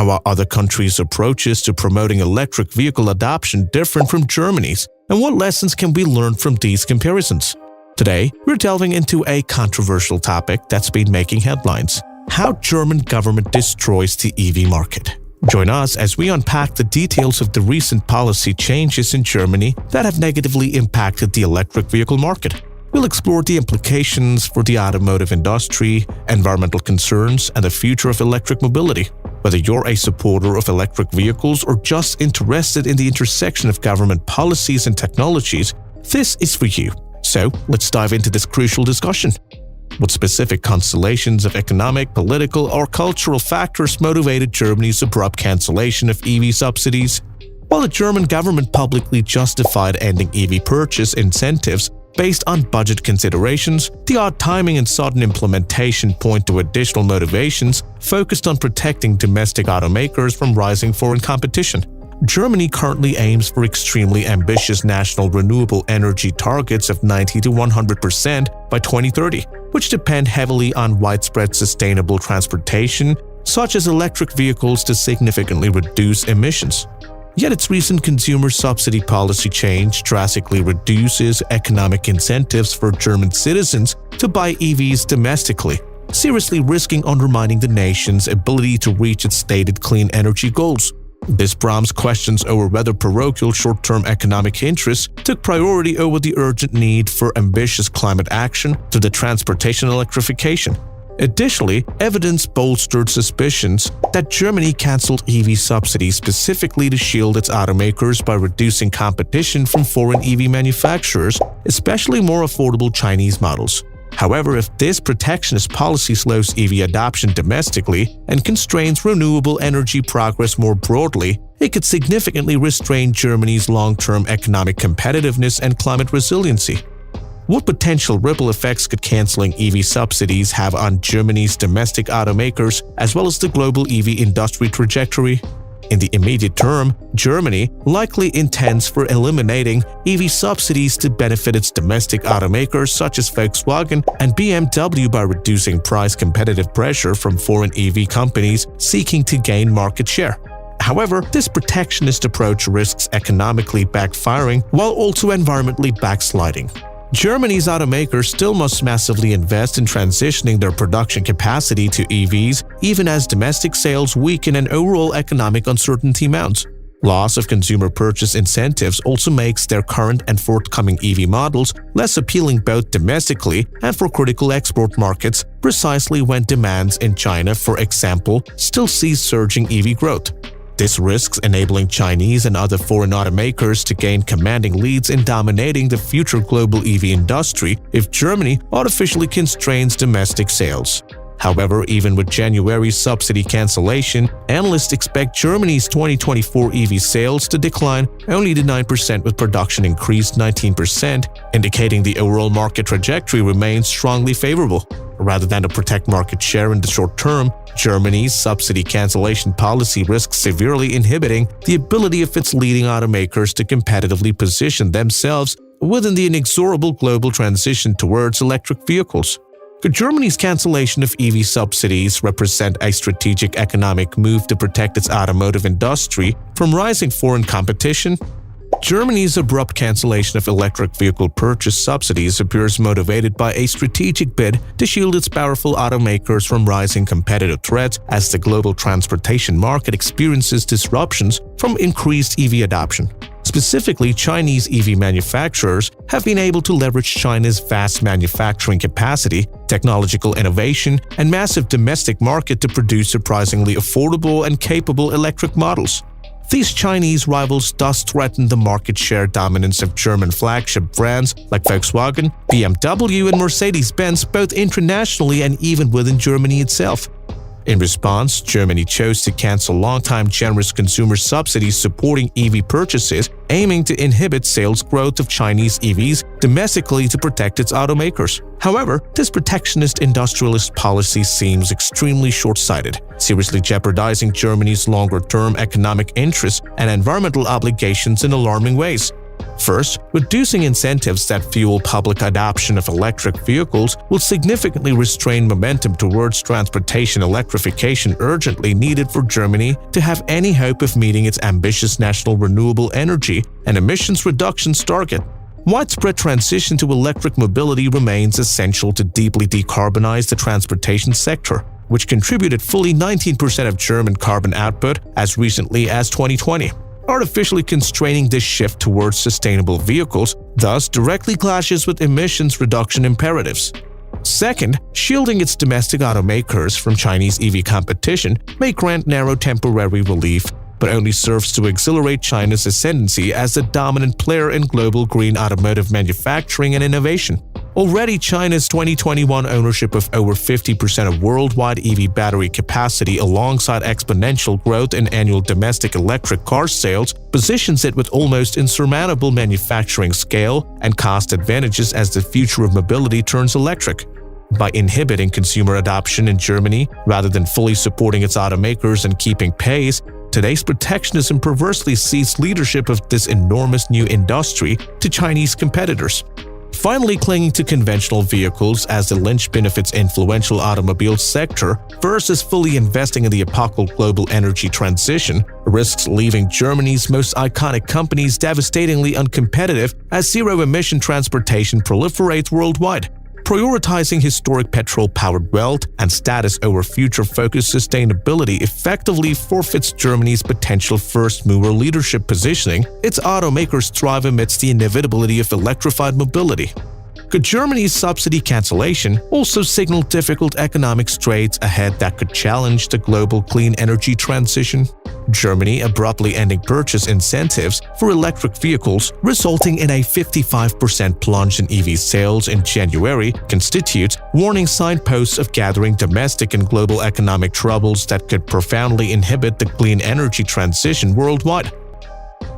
How are other countries' approaches to promoting electric vehicle adoption different from Germany's? And what lessons can we learn from these comparisons? Today, we're delving into a controversial topic that's been making headlines: how German government destroys the EV market. Join us as we unpack the details of the recent policy changes in Germany that have negatively impacted the electric vehicle market. We'll explore the implications for the automotive industry, environmental concerns, and the future of electric mobility. Whether you're a supporter of electric vehicles or just interested in the intersection of government policies and technologies, this is for you. So, let's dive into this crucial discussion. What specific constellations of economic, political, or cultural factors motivated Germany's abrupt cancellation of EV subsidies? While the German government publicly justified ending EV purchase incentives based on budget considerations, the odd timing and sudden implementation point to additional motivations focused on protecting domestic automakers from rising foreign competition. Germany currently aims for extremely ambitious national renewable energy targets of 90 to 100% by 2030, which depend heavily on widespread sustainable transportation, such as electric vehicles, to significantly reduce emissions. Yet its recent consumer subsidy policy change drastically reduces economic incentives for German citizens to buy EVs domestically, seriously risking undermining the nation's ability to reach its stated clean energy goals. This prompts questions over whether parochial short-term economic interests took priority over the urgent need for ambitious climate action through the transportation electrification. Additionally, evidence bolstered suspicions that Germany cancelled EV subsidies specifically to shield its automakers by reducing competition from foreign EV manufacturers, especially more affordable Chinese models. However, if this protectionist policy slows EV adoption domestically and constrains renewable energy progress more broadly, it could significantly restrain Germany's long-term economic competitiveness and climate resiliency. What potential ripple effects could cancelling EV subsidies have on Germany's domestic automakers as well as the global EV industry trajectory? In the immediate term, Germany likely intends for eliminating EV subsidies to benefit its domestic automakers such as Volkswagen and BMW by reducing price competitive pressure from foreign EV companies seeking to gain market share. However, this protectionist approach risks economically backfiring while also environmentally backsliding. Germany's automakers still must massively invest in transitioning their production capacity to EVs, even as domestic sales weaken and overall economic uncertainty mounts. Loss of consumer purchase incentives also makes their current and forthcoming EV models less appealing both domestically and for critical export markets, precisely when demands in China, for example, still sees surging EV growth. This risks enabling Chinese and other foreign automakers to gain commanding leads in dominating the future global EV industry if Germany artificially constrains domestic sales. However, even with January's subsidy cancellation, analysts expect Germany's 2024 EV sales to decline only to 9% with production increased 19%, indicating the overall market trajectory remains strongly favorable. Rather than to protect market share in the short term, Germany's subsidy cancellation policy risks severely inhibiting the ability of its leading automakers to competitively position themselves within the inexorable global transition towards electric vehicles. Could Germany's cancellation of EV subsidies represent a strategic economic move to protect its automotive industry from rising foreign competition? Germany's abrupt cancellation of electric vehicle purchase subsidies appears motivated by a strategic bid to shield its powerful automakers from rising competitive threats as the global transportation market experiences disruptions from increased EV adoption. Specifically, Chinese EV manufacturers have been able to leverage China's vast manufacturing capacity, technological innovation, and massive domestic market to produce surprisingly affordable and capable electric models. These Chinese rivals thus threaten the market share dominance of German flagship brands like Volkswagen, BMW, and Mercedes-Benz both internationally and even within Germany itself. In response, Germany chose to cancel long-time generous consumer subsidies supporting EV purchases, aiming to inhibit sales growth of Chinese EVs domestically to protect its automakers. However, this protectionist industrialist policy seems extremely short-sighted, seriously jeopardizing Germany's longer-term economic interests and environmental obligations in alarming ways. First, reducing incentives that fuel public adoption of electric vehicles will significantly restrain momentum towards transportation electrification urgently needed for Germany to have any hope of meeting its ambitious national renewable energy and emissions reductions target. Widespread transition to electric mobility remains essential to deeply decarbonize the transportation sector, which contributed fully 19% of German carbon output as recently as 2020. Artificially constraining this shift towards sustainable vehicles thus directly clashes with emissions reduction imperatives. Second, shielding its domestic automakers from Chinese EV competition may grant narrow temporary relief, but only serves to accelerate China's ascendancy as the dominant player in global green automotive manufacturing and innovation. Already, China's 2021 ownership of over 50% of worldwide EV battery capacity alongside exponential growth in annual domestic electric car sales positions it with almost insurmountable manufacturing scale and cost advantages as the future of mobility turns electric. By inhibiting consumer adoption in Germany rather than fully supporting its automakers and keeping pace, today's protectionism perversely ceded leadership of this enormous new industry to Chinese competitors. Finally, clinging to conventional vehicles as the linchpin of its influential automobile sector versus fully investing in the epochal global energy transition risks leaving Germany's most iconic companies devastatingly uncompetitive as zero-emission transportation proliferates worldwide. Prioritizing historic petrol-powered wealth and status over future-focused sustainability effectively forfeits Germany's potential first-mover leadership positioning. Its automakers thrive amidst the inevitability of electrified mobility. Could Germany's subsidy cancellation also signal difficult economic straits ahead that could challenge the global clean energy transition? Germany abruptly ending purchase incentives for electric vehicles, resulting in a 55% plunge in EV sales in January, constitutes warning signposts of gathering domestic and global economic troubles that could profoundly inhibit the clean energy transition worldwide.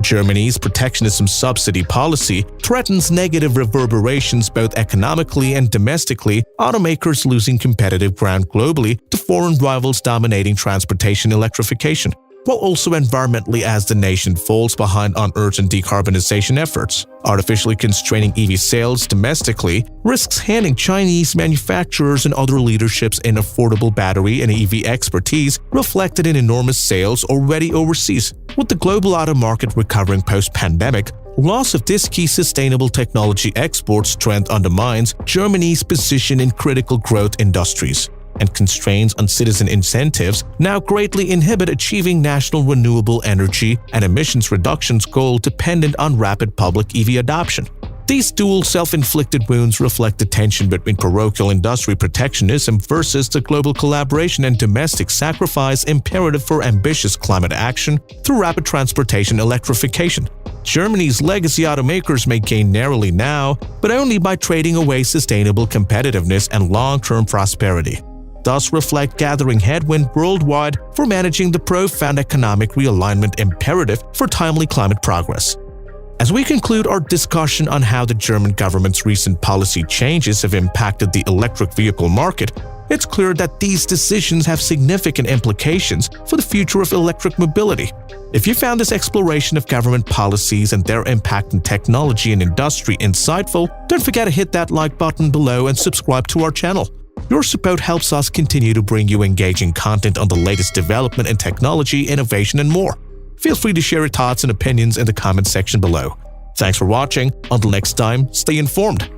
Germany's protectionism subsidy policy threatens negative reverberations both economically and domestically, automakers losing competitive ground globally to foreign rivals dominating transportation electrification, while also environmentally as the nation falls behind on urgent decarbonization efforts. Artificially constraining EV sales domestically risks handing Chinese manufacturers and other leaderships in affordable battery and EV expertise reflected in enormous sales already overseas. With the global auto market recovering post-pandemic, loss of this key sustainable technology export strength undermines Germany's position in critical growth industries, and constraints on citizen incentives now greatly inhibit achieving national renewable energy and emissions reductions goal dependent on rapid public EV adoption. These dual self-inflicted wounds reflect the tension between parochial industry protectionism versus the global collaboration and domestic sacrifice imperative for ambitious climate action through rapid transportation electrification. Germany's legacy automakers may gain narrowly now, but only by trading away sustainable competitiveness and long-term prosperity, thus reflect gathering headwind worldwide for managing the profound economic realignment imperative for timely climate progress. As we conclude our discussion on how the German government's recent policy changes have impacted the electric vehicle market, it's clear that these decisions have significant implications for the future of electric mobility. If you found this exploration of government policies and their impact on technology and industry insightful, don't forget to hit that like button below and subscribe to our channel. Your support helps us continue to bring you engaging content on the latest development in technology, innovation, and more. Feel free to share your thoughts and opinions in the comment section below. Thanks for watching. Until next time, stay informed.